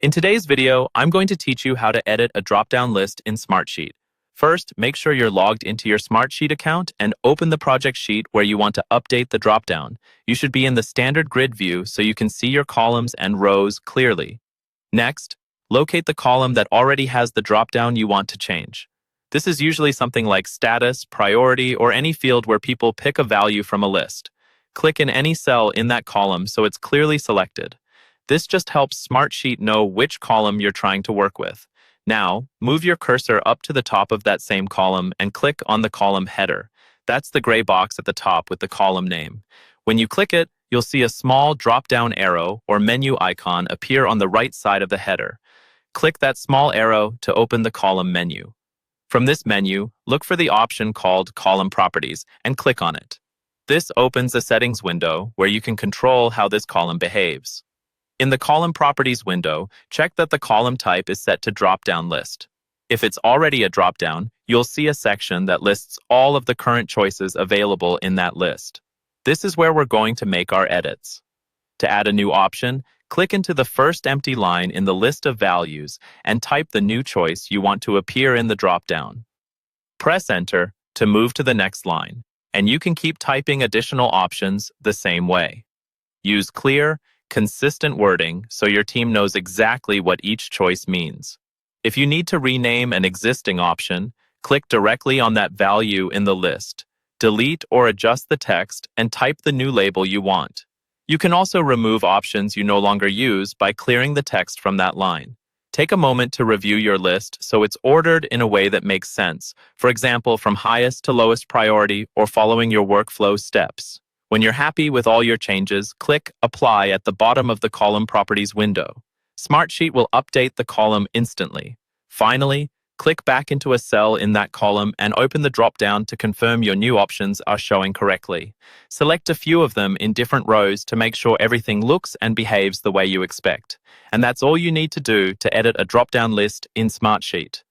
In today's video, I'm going to teach you how to edit a drop-down list in Smartsheet. First, make sure you're logged into your Smartsheet account and open the project sheet where you want to update the drop-down. You should be in the standard grid view so you can see your columns and rows clearly. Next, locate the column that already has the drop-down you want to change. This is usually something like status, priority, or any field where people pick a value from a list. Click in any cell in that column so it's clearly selected. This just helps Smartsheet know which column you're trying to work with. Now, move your cursor up to the top of that same column and click on the column header. That's the gray box at the top with the column name. When you click it, you'll see a small drop-down arrow or menu icon appear on the right side of the header. Click that small arrow to open the column menu. From this menu, look for the option called Column Properties and click on it. This opens a settings window where you can control how this column behaves. In the Column Properties window, check that the column type is set to drop-down list. If it's already a drop-down, you'll see a section that lists all of the current choices available in that list. This is where we're going to make our edits. To add a new option, click into the first empty line in the list of values and type the new choice you want to appear in the drop-down. Press Enter to move to the next line, and you can keep typing additional options the same way. Use clear, consistent wording so your team knows exactly what each choice means. If you need to rename an existing option, click directly on that value in the list. Delete or adjust the text and type the new label you want. You can also remove options you no longer use by clearing the text from that line. Take a moment to review your list so it's ordered in a way that makes sense, for example, from highest to lowest priority or following your workflow steps. When you're happy with all your changes, click Apply at the bottom of the Column Properties window. Smartsheet will update the column instantly. Finally, click back into a cell in that column and open the drop-down to confirm your new options are showing correctly. Select a few of them in different rows to make sure everything looks and behaves the way you expect. And that's all you need to do to edit a drop-down list in Smartsheet.